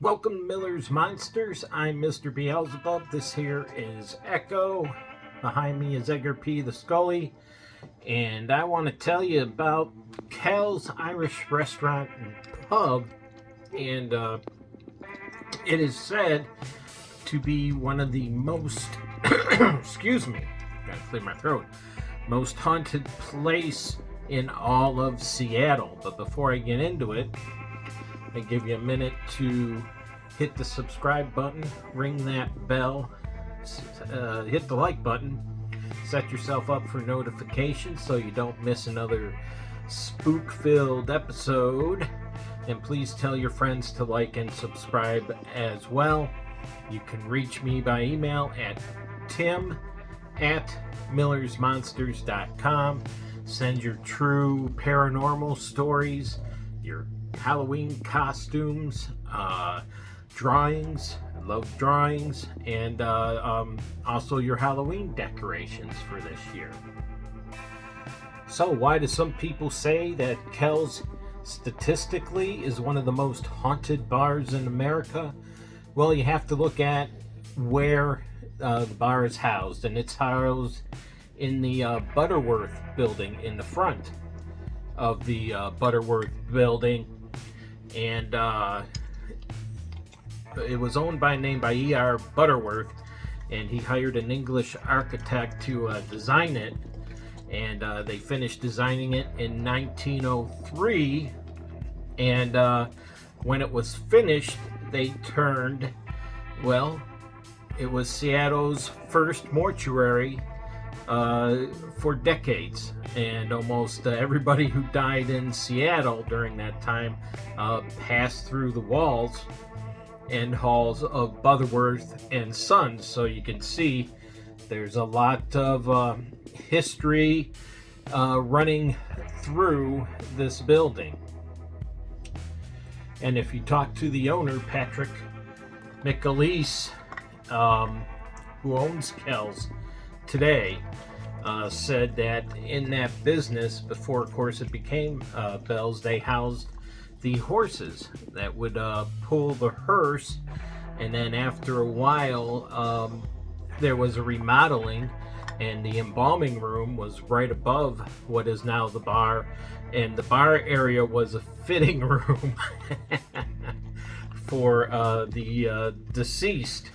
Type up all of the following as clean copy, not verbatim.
Welcome to Miller's Monsters. I'm Mr. Beelzebub. This here is Echo. Behind me is Edgar P. the Scully. And I want to tell you about Kells Irish Restaurant and Pub. And it is said to be one of the most, excuse me, gotta clear my throat, most haunted place in all of Seattle. But before I get into it, I give you a minute to hit the subscribe button, ring that bell, hit the like button, set yourself up for notifications so you don't miss another spook-filled episode. And please tell your friends to like and subscribe as well. You can reach me by email at tim@millersmonsters.com. Send your true paranormal stories, your Halloween costumes, drawings. I love drawings, and also your Halloween decorations for this year. So why do some people say that Kells statistically is one of the most haunted bars in America? Well, you have to look at where the bar is housed, and it's housed in the Butterworth building in the front of the Butterworth building. And it was owned by E.R. Butterworth, and he hired an English architect to design it, and they finished designing it in 1903. And when it was finished, they turned, well, it was Seattle's first mortuary for decades, and almost everybody who died in Seattle during that time passed through the walls and halls of Butterworth and Sons. So you can see there's a lot of history running through this building. And if you talk to the owner, Patrick McAleese, who owns Kells today, said that in that business, before of course it became Bell's, they housed the horses that would pull the hearse, and then after a while there was a remodeling, and the embalming room was right above what is now the bar, and the bar area was a fitting room for the deceased.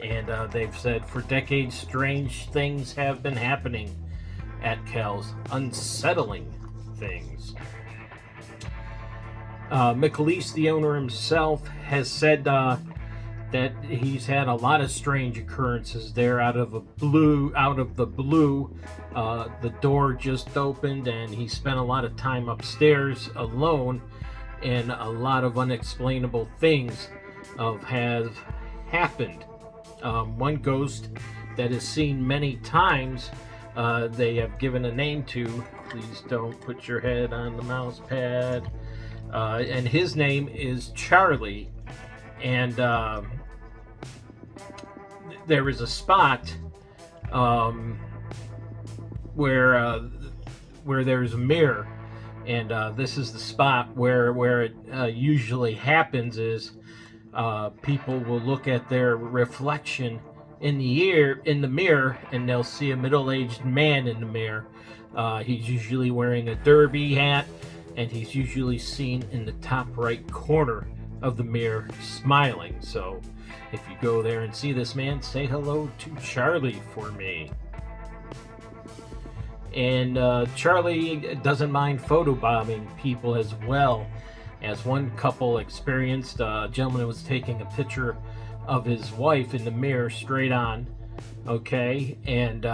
And they've said for decades strange things have been happening at Kells, unsettling things. McAleese, the owner himself, has said that he's had a lot of strange occurrences there. Out of the blue, the door just opened, and he spent a lot of time upstairs alone, and a lot of unexplainable things have happened. One ghost that is seen many times, they have given a name to. Please don't put your head on the mouse pad. And his name is Charlie. And there is a spot where there's a mirror, and this is the spot where it usually happens. Is people will look at their reflection in the mirror, and they'll see a middle-aged man in the mirror. He's usually wearing a derby hat, and he's usually seen in the top right corner of the mirror smiling. So if you go there and see this man, say hello to Charlie for me. And Charlie doesn't mind photobombing people as well. As one couple experienced, a gentleman was taking a picture of his wife in the mirror straight on, okay, and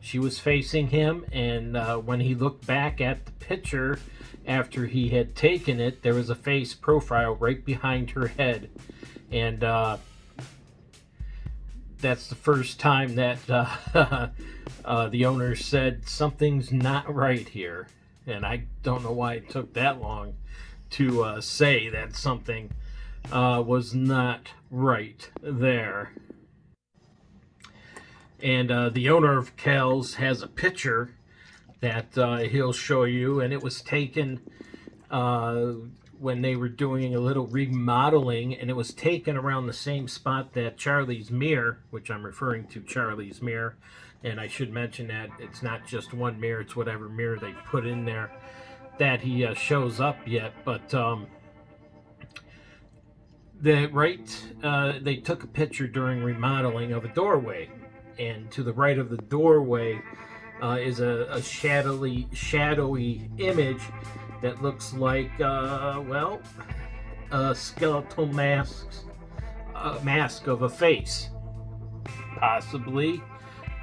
she was facing him, and when he looked back at the picture after he had taken it, there was a face profile right behind her head. And that's the first time that the owner said something's not right here, and I don't know why it took that long to say that something was not right there. And the owner of Kells has a picture that he'll show you, and it was taken when they were doing a little remodeling, and it was taken around the same spot that Charlie's Mirror, which I'm referring to Charlie's Mirror, and I should mention that it's not just one mirror, it's whatever mirror they put in there that he shows up yet. But they took a picture during remodeling of a doorway, and to the right of the doorway is a shadowy image that looks like a skeletal mask of a face, possibly.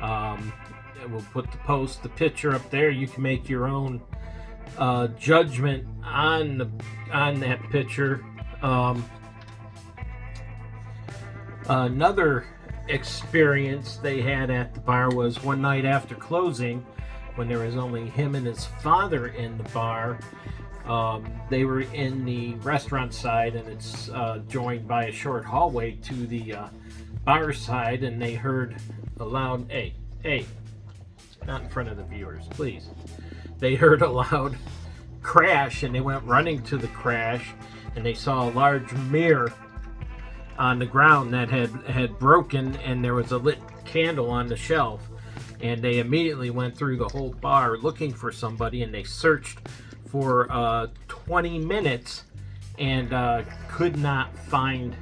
We'll post the picture up there. You can make your own judgment on that picture. Another experience they had at the bar was one night after closing, when there was only him and his father in the bar. They were in the restaurant side, and it's joined by a short hallway to the bar side, and they heard a loud, hey, not in front of the viewers, please. They heard a loud crash, and they went running to the crash, and they saw a large mirror on the ground that had broken, and there was a lit candle on the shelf, and they immediately went through the whole bar looking for somebody, and they searched for 20 minutes and could not find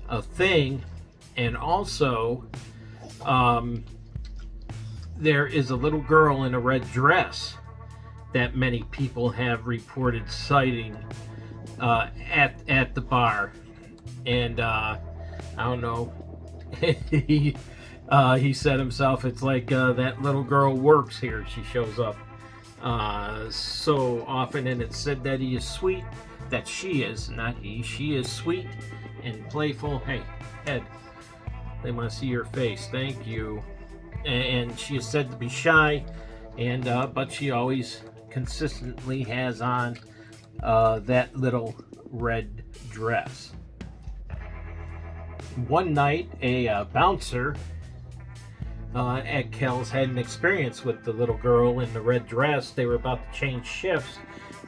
a thing. And also there is a little girl in a red dress that many people have reported sighting at the bar. And I don't know, he said himself, it's like that little girl works here. She shows up so often, and it's said that he is sweet, that she is, not he, she is sweet and playful. Hey, Ed, they want to see your face, thank you. And she is said to be shy, and but she always consistently has on that little red dress. One night, a bouncer at Kells had an experience with the little girl in the red dress. They were about to change shifts,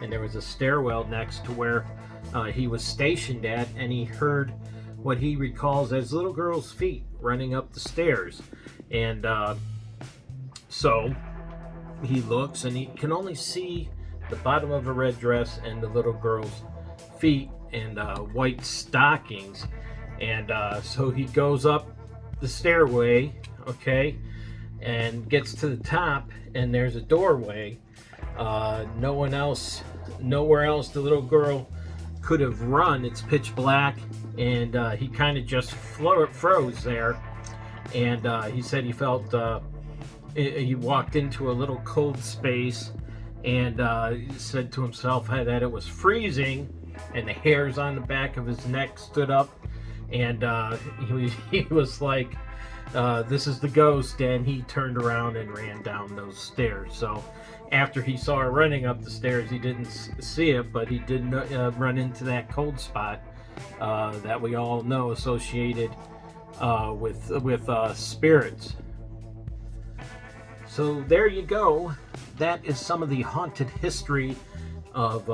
and there was a stairwell next to where he was stationed at, and he heard what he recalls as little girl's feet running up the stairs. And so he looks, and he can only see the bottom of a red dress and the little girl's feet and white stockings. And so he goes up the stairway, okay, and gets to the top, and there's a doorway. Nowhere else the little girl could have run. It's pitch black, and he kind of just froze there. And he said he felt he walked into a little cold space, and he said to himself that it was freezing, and the hairs on the back of his neck stood up. And he was like, this is the ghost, and he turned around and ran down those stairs. So after he saw her running up the stairs, he didn't see it, but he did run into that cold spot that we all know associated with spirits. So there you go. That is some of the haunted history of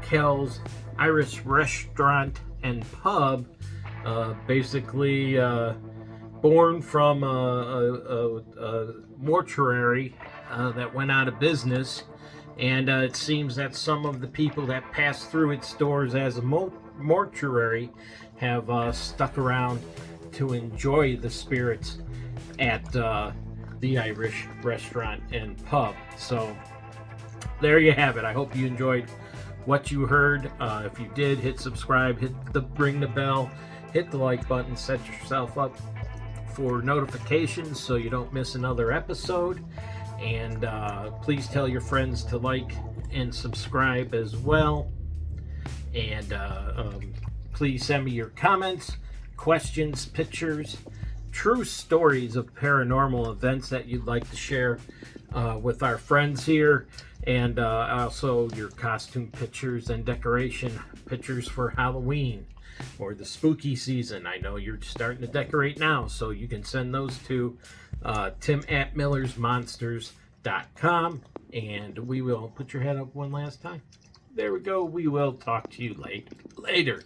Kells Irish Restaurant and Pub. Basically born from a mortuary that went out of business, and it seems that some of the people that passed through its doors as a mortuary have stuck around to enjoy the spirits at the Irish Restaurant and Pub. So there you have it. I hope you enjoyed what you heard. If you did, hit subscribe, ring the bell, hit the like button, set yourself up for notifications so you don't miss another episode. And please tell your friends to like and subscribe as well. And please send me your comments, questions, pictures, true stories of paranormal events that you'd like to share with our friends here. And also your costume pictures and decoration pictures for Halloween or the spooky season. I know you're starting to decorate now, so you can send those to Tim@millersmonsters.com, and we will put your head up one last time. there we go. We will talk to you later.